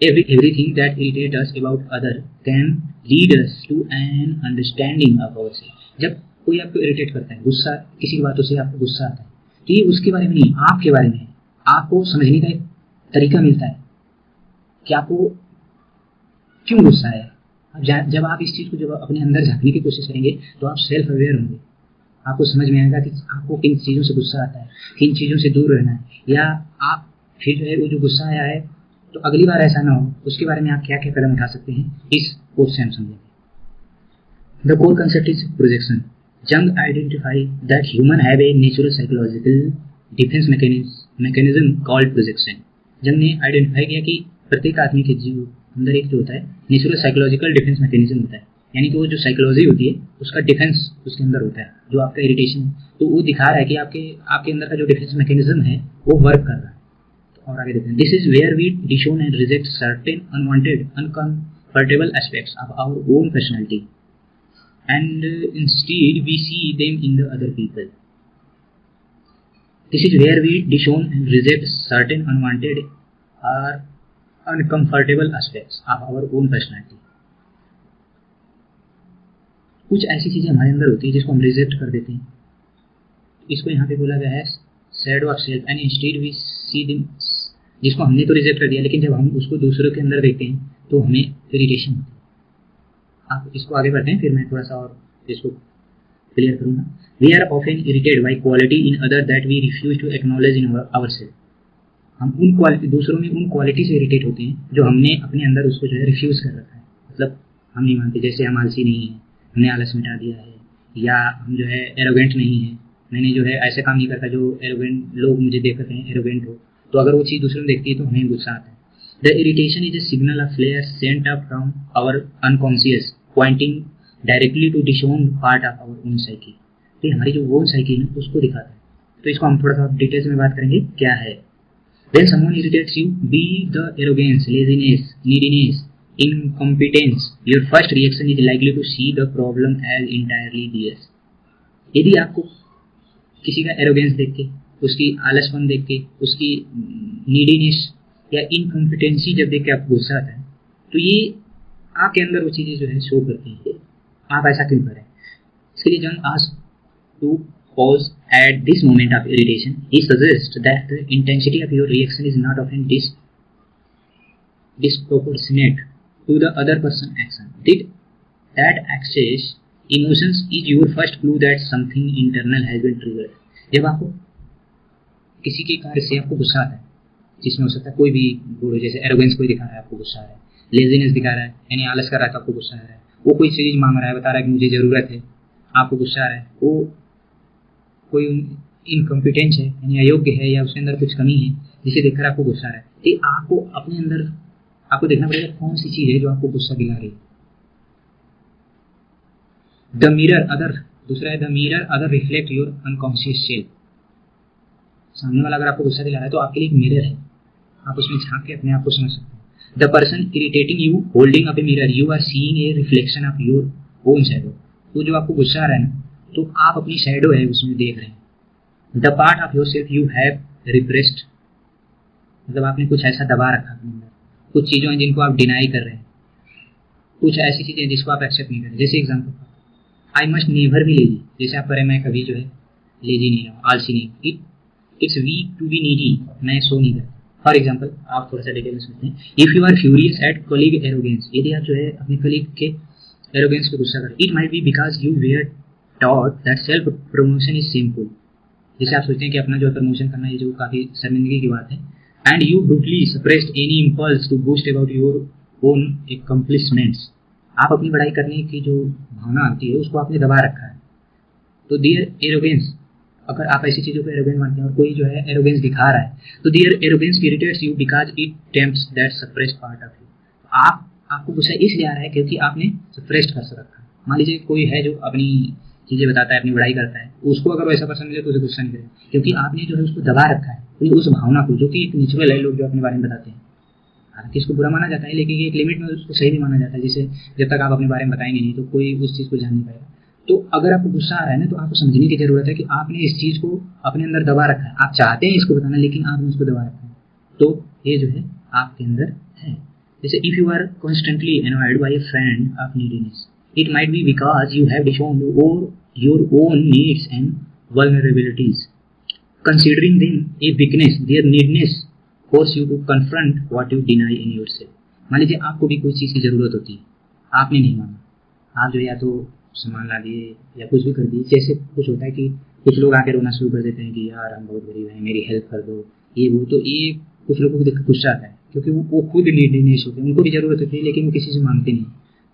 Everything that irritates us about other can lead us to an understanding of ourselves. जब कोई आपको irritate करता है, गुस्सा, किसी की बातों से आपको गुस्सा आता है, तो ये उसके बारे में नहीं, आपके बारे में है। आपको समझने का एक तरीका मिलता है कि आपको क्यों गुस्सा है। जब आप इस चीज़ को जब अपने अंदर झांकने की कोशिश करेंगे तो आप सेल्फ अवेयर होंगे। आपको समझ में आएगा कि आपको किन चीज़ों से गुस्सा आता है, किन चीज़ों से दूर रहना है, या आप फिर जो है वो जो गुस्सा आया है तो अगली बार ऐसा ना हो, उसके बारे में आप क्या क्या कदम उठा सकते हैं, इस कोर्स से हम समझेंगे। The core concept is projection. Jung identify that human have a natural psychological defence mechanism called projection. Jung ने आइडेंटिफाई किया कि प्रत्येक आदमी के जीव अंदर एक जो होता है नेचुरल साइकोलॉजिकल डिफेंस मैकेनिज्म होता है, यानी कि वो जो साइकोलॉजी होती है उसका डिफेंस उसके अंदर होता है। जो आपका इरिटेशन है तो वो दिखा रहा है कि आपके अंदर का जो डिफेंस मैकेनिज्म है वो वर्क कर रहा है। और आगे देखते हैं, this is where we disown and reject certain unwanted uncomfortable aspects of our own personality and instead we see them in the other people. This is where we disown and reject certain unwanted और uncomfortable aspects of our own personality. कुछ ऐसी चीजें हमारे अंदर होती है जिसको हम रिजेक्ट कर देते हैं। इसको यहाँ पे बोला गया है shadow of self and instead we see them, जिसको हमने तो रिजेक्ट कर दिया लेकिन जब हम उसको दूसरों के अंदर देखते हैं तो हमें इरिटेशन होती है। आप इसको आगे बढ़ते हैं, फिर मैं थोड़ा सा और इसको क्लियर करूँगा। We are often irritated by quality in other that we refuse to acknowledge in our self. हम उन क्वालिटी, दूसरों में उन क्वालिटी से इरिटेट होते हैं जो हमने अपने अंदर उसको जो है रिफ्यूज़ कर रखा है, मतलब हम नहीं मानते। जैसे हम आलसी नहीं है, हमने आलस मिटा दिया है, या हम जो है एरोगेंट नहीं है, मैंने जो है ऐसे काम नहीं करता जो एरोगेंट लोग मुझे देख रहे हैं एरोगेंट हो, तो अगर वो चीज़ दूसरों में देखती है तो हमें गुस्सा आता है। The irritation is a signal of flare sent up from our unconscious pointing directly to disown part of our own psyche. तो हमारी जो ओन साइकी है उसको दिखाता है। तो इसको हम थोड़ा सा डिटेल्स में बात करेंगे क्या है। When someone irritates you, be the arrogance, laziness, neediness, incompetence, your first reaction is likely to see the problem as entirely theirs. यदि आपको किसी का एरोगेंस देख के, उसकी आलसपन देख के, उसकी नीडीनेस या इनकम्पिटेंसी जब देख के आपको गुस्सा आता है, तो ये आपके अंदर वो चीज़ें जो है शो करती हैं। आप ऐसा क्यों करें? इसके लिए Jung ask to pause at this moment of irritation. He suggests that the intensity of your reaction is not often disproportionate to the other person's action. That excess emotions is your first clue that something internal has been triggered. जब आपको किसी के कार्य से आपको गुस्सा आता है, जिसमें हो सकता है कोई भी गुण, जैसे एरोगेंस कोई दिखा रहा है आपको गुस्सा आ रहा है, लेजीनेस दिखा रहा है यानी आलस कर रहा है तो आपको गुस्सा आ रहा है, वो कोई चीज़ मांग रहा है, बता रहा है कि मुझे ज़रूरत है, आपको गुस्सा आ रहा है, वो कोई इनकम्पिटेंस है यानी अयोग्य है, या उसके अंदर कुछ कमी है जिसे देखकर आपको गुस्सा आ रहा है। तो आपको अपने अंदर आपको देखना पड़ेगा कौन सी चीज़ है जो आपको गुस्सा दिला रही है। द मिरर अदर, दूसरा है the mirror other reflect your unconscious self. सामने वाला अगर आपको गुस्सा दिला रहा है तो आपके लिए एक मिरर है, आप उसमें झांक के अपने आप को समझ सकते हैं। The person irritating you holding up a mirror, you are seeing a reflection of your own shadow. तो जो आपको गुस्सा आ रहा है ना, तो आप अपनी शैडो है उसमें देख रहे हैं। The part of your self you have repressed, मतलब आपने कुछ ऐसा दबा रखा अपने अंदर, कुछ चीज़ों हैं जिनको आप डिनाई कर रहे हैं, कुछ ऐसी चीज़ें जिसको आप एक्सेप्ट नहीं कर रहे। जैसे example, I must never be lazy, जैसे आप करें मैं कभी जो है लेजी नहीं हूँ, आलसी नहीं, it's weak to be needy, मैं सो नहीं करता। फॉर एग्जाम्पल, आप थोड़ा सा डिटेल में समझते हैं। If you are furious at colleague arrogance, यदि आप जो है अपने कलीग के एरोगेंस पे गुस्सा करें, it might be because you were taught that self promotion is shameful, जैसे आप सोचते हैं कि अपना जो प्रमोशन करना है जो काफ़ी शर्मिंदगी की बात है, and you brutally suppressed any impulse to boast about your own accomplishments, आप अपनी बड़ाई करने की जो भावना आती है उसको आपने दबा रखा है। तो देयर एरोगेंस, अगर आप ऐसी चीज़ों को एरोगेंस मानते हैं और कोई जो है एरोगेंस दिखा रहा है, तो their arrogance irritates you because it tempts that suppressed part of you. आपको गुस्सा इसलिए आ रहा है क्योंकि आपने सप्रेस्ड कर रखा है। मान लीजिए कोई है जो अपनी चीज़ें बताता है, अपनी बड़ाई करता है, उसको अगर वैसा पर्सन मिले तो उसे गुस्सा नहीं करेगा, क्योंकि आपने जो है उसको दबा रखा है, तो उस भावना को, जो कि एक नेचुरल है, लोग जो अपने बारे में बताते हैं, हालांकि इसको बुरा माना जाता है लेकिन एक लिमिट में उसको सही भी माना जाता है। जैसे जब तक आप अपने बारे में बताएंगे नहीं तो कोई उस चीज़ को जान नहीं पाएगा। तो अगर आपको गुस्सा आ रहा है ना, तो आपको समझने की जरूरत है कि आपने इस चीज़ को अपने अंदर दबा रखा है। आप चाहते हैं इसको बताना लेकिन आपने उसको दबा रखा है, तो ये जो है आपके अंदर है। जैसे if you are constantly annoyed by a friend of neediness, it might be because you have disowned your own needs and vulnerabilities. Considering them a weakness, their neediness force you to confront what you deny in yourself. मान लीजिए आपको भी कोई चीज़ की ज़रूरत होती है, आपने नहीं माना, आप जो या तो सामान ला दिए या कुछ भी कर दिए। जैसे कुछ होता है कि कुछ लोग आके रोना शुरू कर देते हैं कि यार हम बहुत गरीब हैं, मेरी हेल्प कर दो, ये वो। तो ये कुछ लोगों को देख गुस्सा आता है, क्योंकि वो खुद नीडीनेस होते हैं, उनको भी ज़रूरत होती है, लेकिन वो किसी से मांगते नहीं,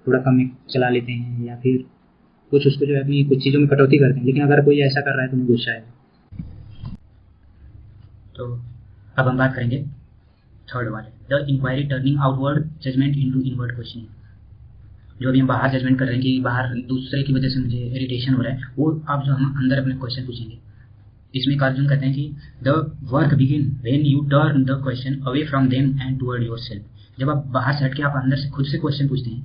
थोड़ा कम में चला लेते हैं या फिर कुछ उसको जो है अपनी कुछ चीज़ों में कटौती करते हैं। लेकिन अगर कोई ऐसा कर रहा है तो उन्हें गुस्सा है। तो अब हम बात करेंगे थर्ड वाले, the inquiry turning outward judgement into inward questioning. जो अभी हम बाहर जजमेंट कर रहे हैं कि बाहर दूसरे की वजह से मुझे इरिटेशन हो रहा है, वो अब जो हम अंदर अपने क्वेश्चन पूछेंगे। इसमें कार्जुन कहते हैं कि the work begin when U turn the question away from them and toward yourself. जब आप बाहर से हट के आप अंदर से खुद से क्वेश्चन पूछते हैं,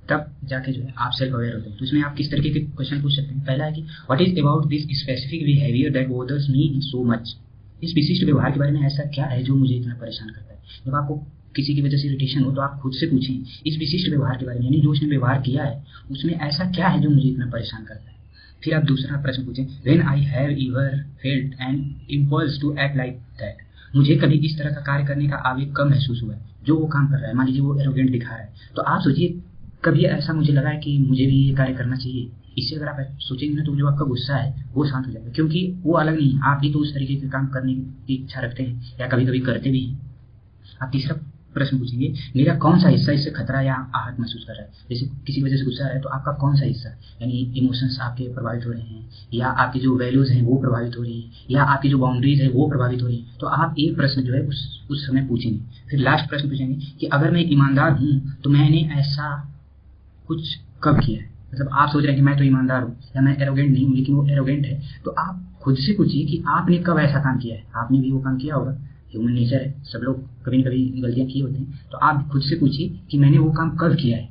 तब जाके जो है आप सेल्फ अवेयर होते हैं। तो इसमें आप किस तरीके के क्वेश्चन पूछ सकते हैं। पहला है कि what is about this specific behaviour that bothers me so much. इस विशिष्ट व्यवहार के बारे में ऐसा क्या है जो मुझे इतना परेशान करता है। जब आपको किसी की वजह से इरिटेशन हो तो आप खुद से पूछें इस विशिष्ट व्यवहार के बारे में, यानी जो उसने व्यवहार किया है उसमें ऐसा क्या है जो मुझे इतना परेशान करता है। फिर आप दूसरा प्रश्न पूछें, when I have ever felt an impulse to act like that. मुझे कभी इस तरह का कार्य करने का आवेग कब महसूस हुआ है जो वो काम कर रहा है। मान लीजिए वो एरोगेंट दिखा रहा है, तो आप सोचिए कभी ऐसा मुझे लगा है कि मुझे भी ये कार्य करना चाहिए। इससे अगर आप सोचेंगे ना तो जो आपका गुस्सा है वो शांत हो जाएगा, क्योंकि वो अलग नहीं है, आप भी तो उस तरीके के काम करने की इच्छा रखते हैं या कभी कभी करते भी हैं। आप तीसरा प्रश्न पूछेंगे, मेरा कौन सा हिस्सा इससे खतरा या आहत महसूस कर रहा है। जैसे किसी वजह से गुस्सा है तो आपका कौन सा हिस्सा, यानी इमोशंस आपके प्रभावित हो रहे हैं, या आपकी जो वैल्यूज हैं वो प्रभावित हो रही है, या आपकी जो बाउंड्रीज है वो प्रभावित हो रही है। तो आप एक प्रश्न जो है उस समय पूछेंगे। फिर लास्ट प्रश्न पूछेंगे कि अगर मैं ईमानदार हूँ तो मैंने ऐसा कुछ कब किया है। मतलब आप सोच रहे हैं कि मैं तो ईमानदार हूँ या मैं एरोगेंट नहीं हूँ, लेकिन वो एरोगेंट है, तो आप खुद से पूछिए कि आपने कब ऐसा काम किया है। आपने भी वो काम किया होगा, ह्यूमन नेचर है, सब लोग कभी न कभी गलतियाँ की होती हैं। तो आप खुद से पूछिए कि मैंने वो काम कब किया है।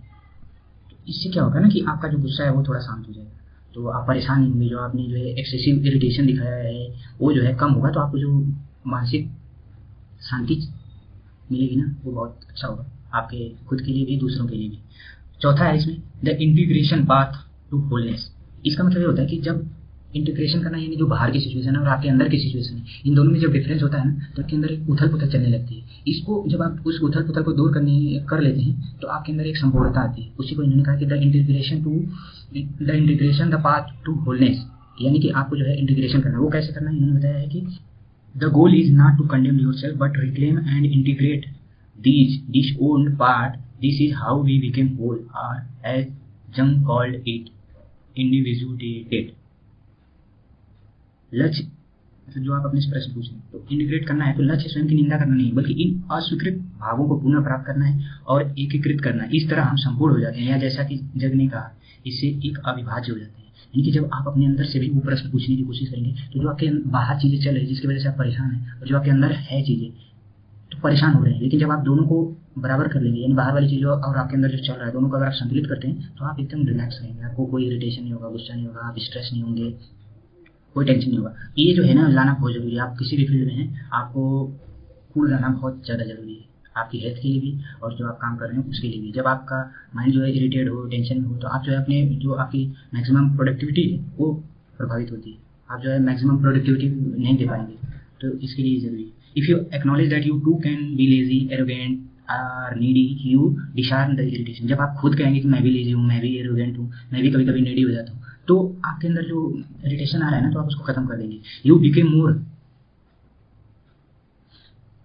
तो इससे क्या होगा ना कि आपका जो गुस्सा है वो थोड़ा शांत हो जाएगा, तो आप परेशान नहीं होंगे। जो आपने जो है एक्सेसिव इरिटेशन दिखाया है वो जो है कम होगा, तो आपको जो मानसिक शांति मिलेगी ना वो बहुत अच्छा होगा, आपके खुद के लिए भी दूसरों के लिए भी। चौथा है इसमें the integration path to wholeness. इसका मतलब ये होता है कि जब इंटीग्रेशन करना, यानी जो बाहर की सिचुएशन है और आपके अंदर की सिचुएशन है, इन दोनों में जब डिफरेंस होता है ना तो आपके अंदर एक उथल पुथल चलने लगती है। इसको जब आप उस उथल पुथल को दूर कर लेते हैं तो आपके अंदर एक संपूर्णता आती है। उसी को इन्होंने कहा कि the integration the path to wholeness, यानी कि आपको जो है इंटीग्रेशन करना। वो कैसे करना है इन्होंने बताया है कि the goal is not to condemn yourself but reclaim and integrate these disowned part. This is how we became whole, or as Jung called it, individuated. लक्ष्य मतलब जो आप अपने से प्रश्न पूछें तो इंटीग्रेट करना है, तो लक्ष्य स्वयं की निंदा करना नहीं, बल्कि इन अस्वीकृत भावों को पुनः प्राप्त करना है और एकीकृत करना है। इस तरह हम संपूर्ण हो जाते हैं, या जैसा कि जग ने कहा, इससे एक अविभाज्य हो जाते हैं। यानी कि जब आप अपने अंदर से भी वो प्रश्न पूछने की कोशिश करेंगे तो जो आपके बाहर चीज़ें चल रही है जिसकी वजह से आप परेशान हैं, और जो आपके अंदर है चीज़ें तो परेशान हो रहे हैं, लेकिन जब आप दोनों को बराबर कर लेंगे, यानी बाहर वाली चीज़ों और आपके अंदर जो चल रहा है दोनों को अगर आप संतुलित करते हैं तो आप एकदम रिलैक्स रहेंगे। आपको कोई इरिटेशन नहीं होगा, गुस्सा नहीं होगा, आप स्ट्रेस नहीं होंगे, कोई टेंशन नहीं होगा। ये जो है ना लाना बहुत जरूरी है। आप किसी भी फील्ड में हैं, आपको कूल रहना बहुत ज़्यादा जरूरी है, आपकी हेल्थ के लिए भी और जो आप काम कर रहे हैं उसके लिए भी। जब आपका माइंड जो है इरिटेट हो, टेंशन में हो, तो आप जो है अपने जो आपकी मैक्सिमम प्रोडक्टिविटी है वो प्रभावित होती है। आप जो है मैक्सिमम प्रोडक्टिविटी नहीं दे पाएंगे, तो इसके लिए जरूरी है। If you acknowledge that you too can be lazy, arrogant, or needy, you disarm the irritation. जब आप खुद कहेंगे कि मैं भी लेजी हूँ, मैं भी एरोगेंट हूँ, मैं भी कभी कभी needy हो जाता हूँ, तो आपके अंदर जो इरिटेशन आ रहा है ना तो आप उसको खत्म कर देंगे। You became more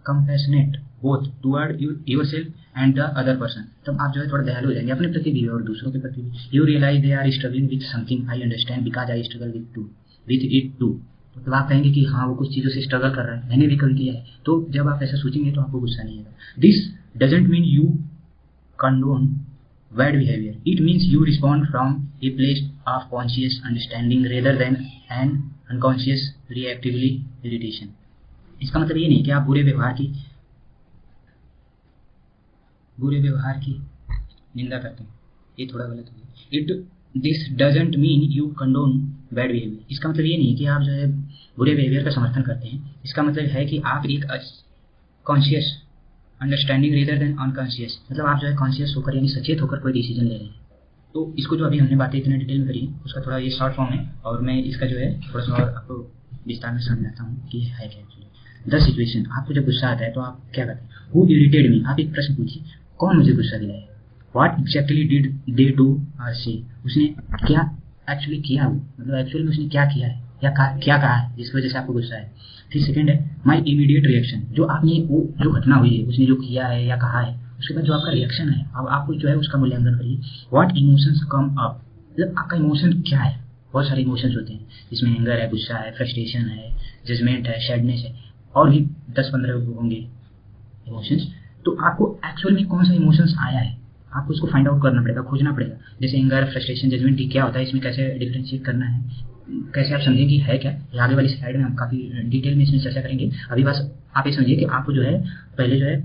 compassionate both toward yourself and the other person. तब आप जो है थोड़ा दयालु हो जाएंगे अपने प्रति भी और दूसरों के प्रति भी। You realize they are struggling with something I understand because I struggle with it too. तो आप कहेंगे कि हाँ वो कुछ चीज़ों से स्ट्रगल कर रहा है, मैंने भी कभी किया है। तो जब आप ऐसा सोचेंगे तो आपको गुस्सा नहीं आएगा। This doesn't mean you condone bad behaviour, it means you respond from a place of conscious understanding rather than an unconscious reactively irritation. इसका मतलब ये नहीं कि आप बुरे व्यवहार की निंदा करते हैं, ये थोड़ा गलत है। This doesn't mean you condone bad behaviour, इसका मतलब ये नहीं कि आप जो है बुरे बिहेवियर का समर्थन करते हैं। इसका मतलब है कि आप एक conscious understanding rather then unconscious, मतलब आप जो है कॉन्शियस होकर यानी सचेत होकर कोई डिसीजन ले रहे हैं। तो इसको जो अभी हमने बातें इतने डिटेल में करी उसका थोड़ा ये शॉर्ट फॉर्म है, और मैं इसका जो है थोड़ा सा और आपको विस्तार में समझाता हूँ कि है क्या एक्चुअली। द सिचुएशन, आपको जब गुस्सा आता है तो आप क्या करते हैं? हु इरिटेड मी, आप एक प्रश्न पूछिए, कौन मुझे गुस्सा दिलाया? What exactly did they do और से, उसने क्या एक्चुअली किया, मतलब एक्चुअली में उसने क्या किया है या क्या कहा है जिसकी वजह से आपको गुस्सा है। फिर सेकंड है माई इमीडिएट रिएक्शन, जो आपने वो जो घटना हुई है उसने जो किया है या कहा है उसके बाद जो आपका रिएक्शन है, अब आपको जो है उसका मूल्यांकन करिए। व्हाट इमोशंस कम अप, मतलब आपका इमोशन क्या है। बहुत सारे इमोशंस होते हैं जिसमें एंगर है, गुस्सा है, फ्रस्ट्रेशन है, जजमेंट है, सैडनेस है, और भी 10-15 होंगे इमोशंस। तो आपको एक्चुअल में कौन सा इमोशंस आया है आपको उसको फाइंड आउट करना पड़ेगा, खोजना पड़ेगा। जैसे एंगर, फ्रस्ट्रेशन, जजमेंट क्या होता है, इसमें कैसे डिफरेंशिएट करना है, कैसे आप समझें कि है क्या, ये आगे वाली स्लाइड में हम काफ़ी डिटेल में इसमें चर्चा करेंगे। अभी बस आप ये समझिए कि आपको जो है पहले जो है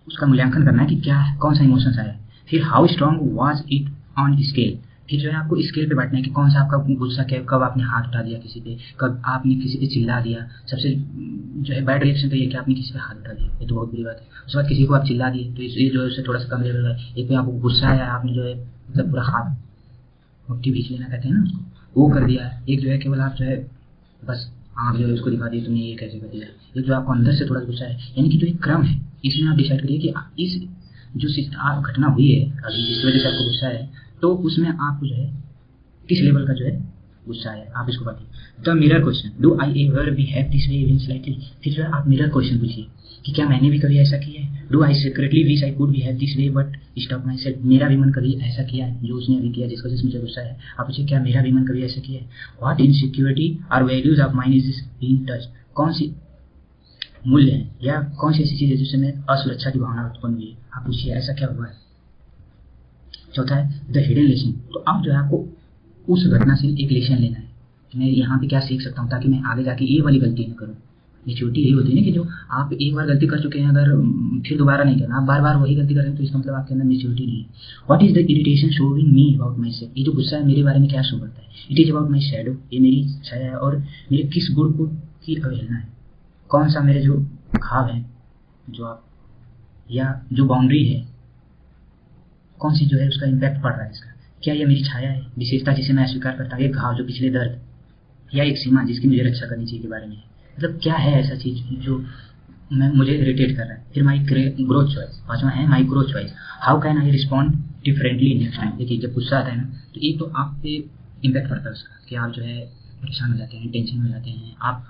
उसका मूल्यांकन करना है कि क्या है, कौन सा इमोशंस आया है। फिर how strong was it on scale, फिर जो है आपको स्केल पे बांटना है कि कौन सा आपका गुस्सा क्या, कब आपने हाथ उठा दिया किसी पे, कब आपने किसी पे चिल्ला दिया। सबसे जो है बैड रिएक्शन तो ये कि आपने किसी पे हाथ उठा दिया, ये तो बहुत बुरी बात है। उसके बाद किसी को आप चिल्ला दिए तो ये जो है उससे थोड़ा सा कम लेवल है। एक पे आपको गुस्सा आया, आपने जो है मतलब पूरा हाथ मुट्ठी बीच लेना कहते हैं ना उसको, वो कर दिया। एक जो है केवल आप जो है बस आँख जो है उसको दिखा दी तुमने ये कैसे कर दिया। एक जो आपको अंदर से थोड़ा गुस्सा है, यानी कि जो एक क्रम है इसमें आप डिसाइड करिए कि इस जो घटना हुई है अभी जिसकी वजह से आपको गुस्सा है, तो उसमें आपको जो है किस लेवल का जो है गुस्सा है आप इसको बांटिए। The mirror question, do I ever behave this way even slightly, फिर जो है आप मिरर क्वेश्चन पूछिए कि क्या मैंने भी कभी ऐसा किया है। Do I secretly wish I could behave this way but stop my self, मेरा भी मन कभी ऐसा किया है जो उसने अभी किया जिसकी वजह से मुझे गुस्सा है। आप पूछिए क्या मेरा भी मन कभी ऐसा किया है। व्हाट इनसिक्योरिटी और values of mind is being touch, कौन सी मूल्य है या कौन सी ऐसी चीज है जिससे मैं असुरक्षा की भावना उत्पन्न हुई है। आप पूछिए ऐसा क्या हुआ है। चौथा है द हिडन लेसन, तो अब जो है आपको उस घटना से एक लेसन लेना है कि मैं यहाँ पे क्या सीख सकता हूँ ताकि मैं आगे जाके ये वाली गलती न करूँ। मेच्योरिटी यही होती है ना कि जो आप एक बार गलती कर चुके हैं अगर फिर दोबारा नहीं करना, आप बार बार वही गलती कर रहे हैं तो इसका मतलब आपके अंदर मेच्योरिटी नहीं है। What is the irritation showing me about my self, ये जो गुस्सा है मेरे बारे में क्या शो करता है। It is about my shadow, ये मेरी छाया है और मेरे किस गुण को की अवहेलना है। कौन सा मेरे जो घाव है जो आप या जो बाउंड्री है कौन सी जो है उसका इम्पैक्ट पड़ रहा है इसका, क्या यह मेरी छाया है, विशेषता जिसे मैं अस्वीकार करता हूँ, एक घाव जो पिछले दर्द, या एक सीमा जिसकी मुझे रक्षा करनी चाहिए के बारे में है। मतलब क्या है ऐसा चीज जो मुझे इरिटेट कर रहा है। फिर माई ग्रोथ चॉइस, पांचवा है माई growth choice, how can I respond differently next time. देखिए जब गुस्सा आता है ना तो एक तो आप पे इम्पैक्ट पड़ता है उसका कि आप जो है परेशान हो जाते हैं, टेंशन में हो जाते हैं, आप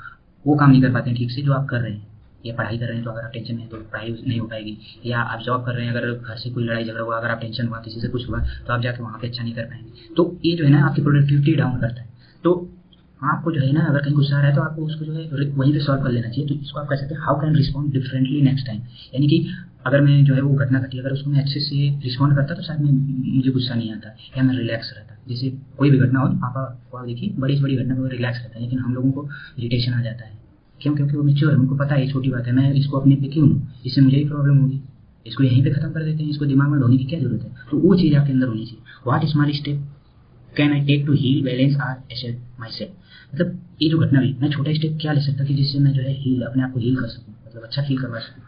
वो काम नहीं कर पाते हैं ठीक से जो आप कर रहे हैं। या पढ़ाई कर रहे हैं तो अगर आप टेंशन में हैं तो पढ़ाई नहीं हो पाएगी, या आप जॉब कर रहे हैं अगर घर से कोई लड़ाई झगड़ा हुआ, अगर आप टेंशन हुआ किसी से कुछ हुआ तो आप जाके वहाँ पे अच्छा नहीं कर पाएंगे। तो ये जो है ना आपकी प्रोडक्टिविटी डाउन करता है। तो आपको जो है ना अगर कहीं गुस्सा आ रहा है तो आपको उसको जो है वहीं पे सॉल्व कर लेना चाहिए। तो इसको आप कह सकते हैं how can respond differently next time, यानी कि अगर मैं जो है वो घटना घटी अगर उसको मैं अच्छे से रिस्पॉन्ड करता तो शायद मुझे गुस्सा नहीं आता या मैं रिलैक्स रहता। जैसे कोई भी घटना हो तो पापा को देखिए बड़ी से बड़ी घटना में वो रिलैक्स रहता है, लेकिन हम लोगों को इरिटेशन आ जाता है। क्यों? क्योंकि वो मेच्योर है, उनको पता है ये छोटी बात है, मैं इसको अपने पे क्यों लूँ, इससे मुझे ही प्रॉब्लम होगी, इसको यहीं पे खत्म कर देते हैं, इसको दिमाग में ढोने की क्या जरूरत है। तो वो चीज़ आपके अंदर होनी चाहिए। What small step can I take to heal balance or assert myself, मतलब ये जो घटना हुई मैं छोटा स्टेप क्या ले सकता कि जिससे मैं जो है हील अपने आप को हील कर सकूँ, मतलब अच्छा फील करवा सकूँ।